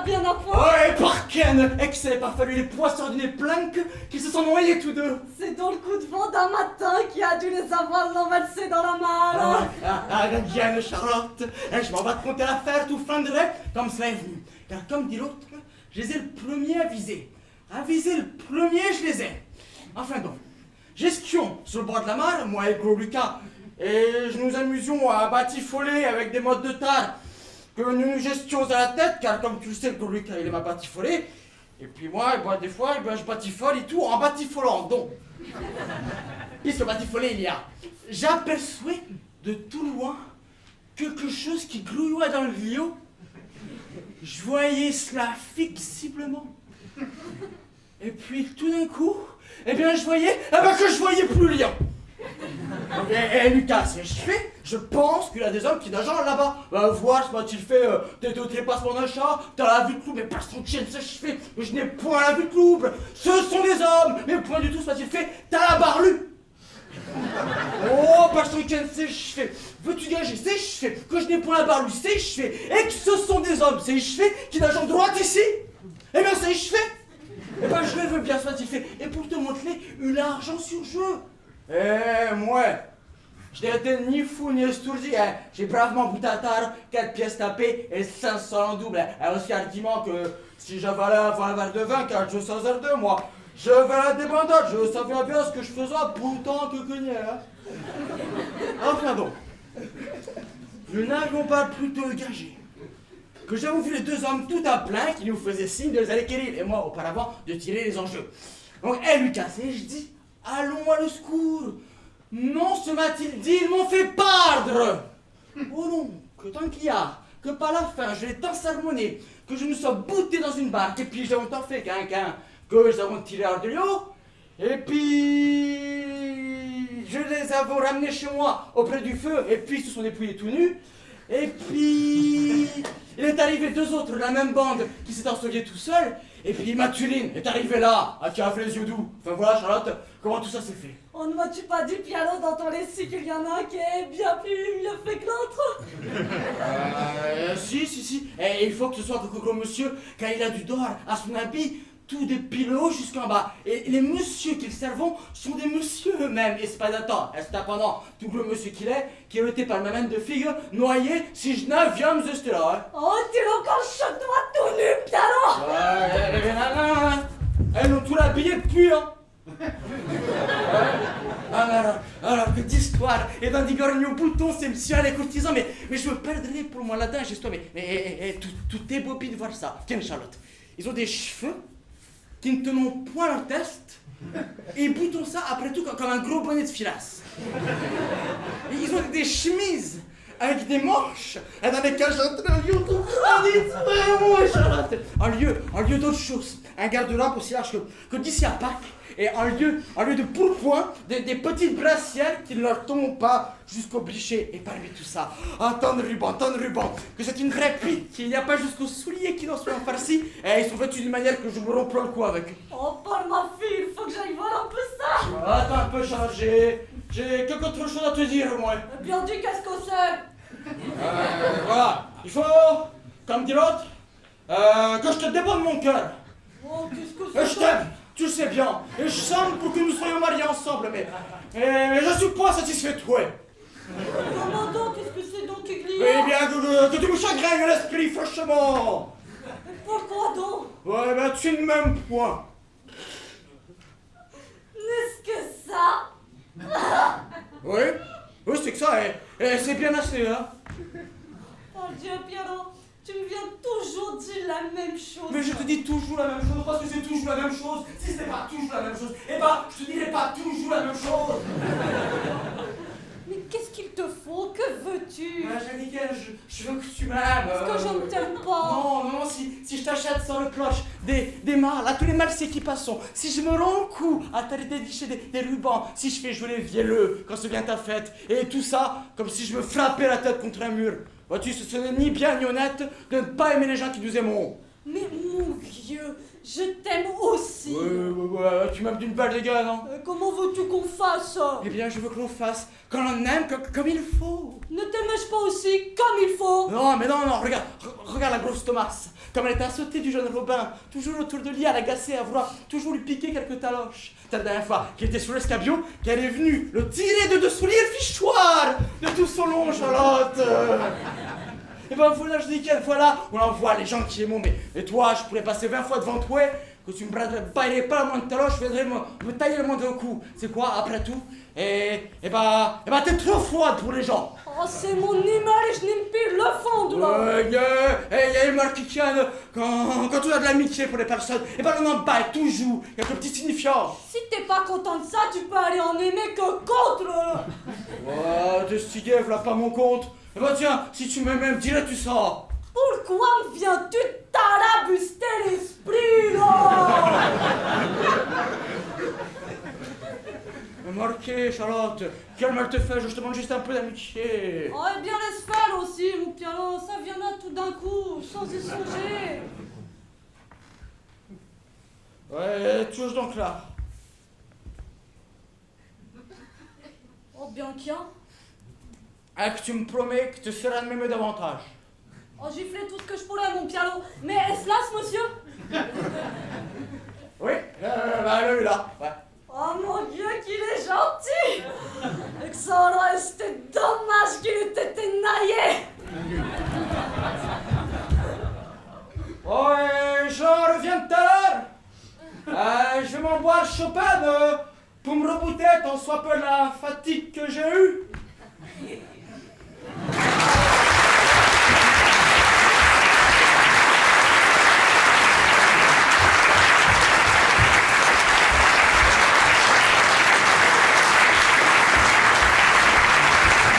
bien à fond. Oh, et par Ken, et que ça n'avait pas fallu les poissons d'une planque qu'ils se sont noyés tous deux. C'est donc le coup de vent d'un matin qui a dû les avoir l'envasser dans la malle. Bien, Charlotte, je m'en vais te conter l'affaire tout flinguerait comme cela est venu. Car comme dit l'autre, je les ai le premier à viser. À viser le premier, je les ai. Enfin donc, gestion sur le bord de la mare, moi et Gros Lucas, et nous amusions à batifoler avec des modes de tard que nous gestions à la tête, car comme tu le sais, Gros Lucas, il aime à batifoler. Et puis moi, des fois, je batifole et tout en batifolant. Donc, puisque batifoler il y a, j'aperçois de tout loin quelque chose qui grouillait dans le lieu. Je voyais cela fixiblement. Et puis tout d'un coup, eh bien je voyais, que je voyais plus le lion. Et Lucas, je pense qu'il y a des hommes qui nagent là-bas. Voir ce qu'il fait, t'es au trépassement d'un chat, t'as la vue de clouble, mais par son chien, je n'ai point la vue de clouble. Ce sont des hommes, mais point du tout ce qu'il fait, t'as la barlue. Oh, par son chien, veux-tu gager, que je n'ai point la barlue, et que ce sont des hommes, qui nagent en droite ici. Eh bien, eh ben, je le veux bien, et pour te montrer une argent sur jeu. Eh, moi, je n'ai été ni fou ni estourdi, hein. J'ai bravement bouté à tard, 4 pièces tapées et 500 en double. Hein. Aussi argument que si j'avalais un verre de vin, car je sais de moi, je vais à la débandade, je savais bien ce que je faisais pourtant que cogner. Hein. Enfin donc, nous n'avons pas plutôt gagé que j'avons vu les deux hommes tout à plein qui nous faisaient signe de les aller quérir, et moi auparavant de tirer les enjeux. Donc, Lucas, et je dis, allons à le secours. Non, ce m'a-t-il dit, ils m'ont fait perdre. Oh non, que tant qu'il y a, que par la fin, je l'ai tant sermonné, que je nous sois boutés dans une barque, et puis j'ai autant fait que nous avons tiré hors de l'eau, et puis je les avons ramenés chez moi auprès du feu, et puis ils se sont dépouillés tout nus, et puis il est arrivé deux autres de la même bande qui s'étaient ensevelis tout seuls, et puis Mathuline est arrivée là, qui a fait les yeux doux. Enfin voilà, Charlotte, comment tout ça s'est fait? Oh, ne m'as-tu pas dit, Piano, dans ton récit qu'il y en a un qui est bien plus mieux fait que l'autre? Si. Et il faut que ce soit que gros monsieur, car il a du d'or à son habit, tout des pilots jusqu'en bas. Et les messieurs qu'ils servent sont des messieurs eux-mêmes. Et c'est pas d'attendre. C'est cependant tout le monsieur qu'il est, qui a été par le même de figure, noyé, si je n'avions juste là. Hein. Oh, tu l'as encore choc de moi tout nu, Piano! Elles n'ont tout l'habillé depuis, hein. Alors, que d'histoire, et dans des gorgnos boutons, ces messieurs les courtisans, mais je me perdrai pour moi là-dedans, juste toi, mais tout est beau de voir ça. Tiens, Charlotte, ils ont des cheveux qui ne tenons point leur test, et ils boutons ça, après tout, comme un gros bonnet de filasse. Et ils ont des chemises avec des manches, dans lesquelles j'entre un lieu tout Charlotte. En lieu d'autre chose, un garde-robe aussi large que d'ici à Pâques, et en lieu de pourpoint, des petites brassières qui ne leur tombent pas jusqu'au blichet. Et parmi tout ça, tant de ruban, que c'est une vraie pique, qu'il n'y a pas jusqu'aux souliers qui n'en soient farcis, et ils sont vêtus d'une manière que je me romps le cou avec. Oh, par ma fille, il faut que j'aille voir un peu ça. Attends un peu, Charles, j'ai quelque autre chose à te dire, moi. Bien dit, qu'est-ce que c'est? Voilà, il faut, comme dit l'autre, que je te débonne mon cœur. Oh, qu'est-ce que Et c'est? je t'aime, tu le sais bien, et je sens pour que nous soyons mariés ensemble, mais je suis pas satisfait de toi. Comment donc? Qu'est-ce que c'est donc, Iglia? Eh bien, que tu me chagrines l'esprit, franchement. Mais pourquoi donc? Ouais, ben tu ne m'aimes point. N'est-ce que ça? Oui, c'est que ça, et c'est bien assez, hein. Oh Dieu, Piano, tu me viens toujours dire la même chose. Mais je te dis toujours la même chose, parce que c'est toujours la même chose. Si c'est pas toujours la même chose, eh ben, je te dirai pas toujours la même chose. Mais qu'est-ce qu'il te faut? Que veux-tu? Angélique, je veux que tu m'aimes. Est-ce que je ne t'aime pas? Non, si je t'achète sans le cloche des mâles, à tous les mâles qui passent, si je me rends coup à t'arrêter des rubans, si je fais jouer les vielleux quand se vient ta fête, et tout ça, comme si je me frappais la tête contre un mur. Vois-tu, ce n'est ni bien ni honnête de ne pas aimer les gens qui nous aimeront. Mais mon vieux, je t'aime aussi. Ouais, tu m'aimes d'une balle de gars, non? Comment veux-tu qu'on fasse? Eh bien, je veux que l'on fasse, qu'on l'on aime comme il faut. Ne t'aimais-je pas aussi comme il faut? Non, regarde, Regarde la grosse Thomas, comme elle était assautée du jeune Robin, toujours autour de lui à l'agacer, à vouloir toujours lui piquer quelques taloches. C'est la dernière fois qu'il était sur l'escabiot, qu'elle est venue le tirer de dessous les fichoirs de tout son long, Charlotte. Et ben voilà, je dis quelle fois là, on envoie les gens qui aiment, mais toi, je pourrais passer 20 fois devant toi, que tu me baillerais pas la moindre taloche, je viendrais me tailler le moindre coup. C'est quoi, après tout? Et ben, t'es trop froide pour les gens. Oh, c'est mon image, je n'aime plus le fond de l'homme. Il y a une marque qui quand tu as de l'amitié pour les personnes, et ben on en baille toujours quelques petits signifiants. Si t'es pas content de ça, tu peux aller en aimer que contre. Ouais, t'es si gaffe là, pas mon compte. Et ben tiens, si tu m'aimes, dirais-tu ça? Pourquoi me viens-tu t'arabuster l'esprit, là? Marqué, Charlotte, quel mal te fait, je te demande juste un peu d'amitié. Oh, eh bien, laisse faire aussi, mon piano, ça viendra tout d'un coup, sans y songer. Ouais, touche donc là. Oh, bien qu'il y a. Ah, que tu me promets que tu seras de m'aimer davantage. Oh, j'y ferai tout ce que je pourrais, mon piano. Mais est-ce là, ce monsieur? Oui, lui là, ouais. Oh mon Dieu, qu'il est gentil! Et que ça aurait été dommage qu'il ait été naillé! Oh, et j'en reviens tout à l'heure. Je vais m'en boire Chopin pour me rebooter tant soit peu la fatigue que j'ai eue.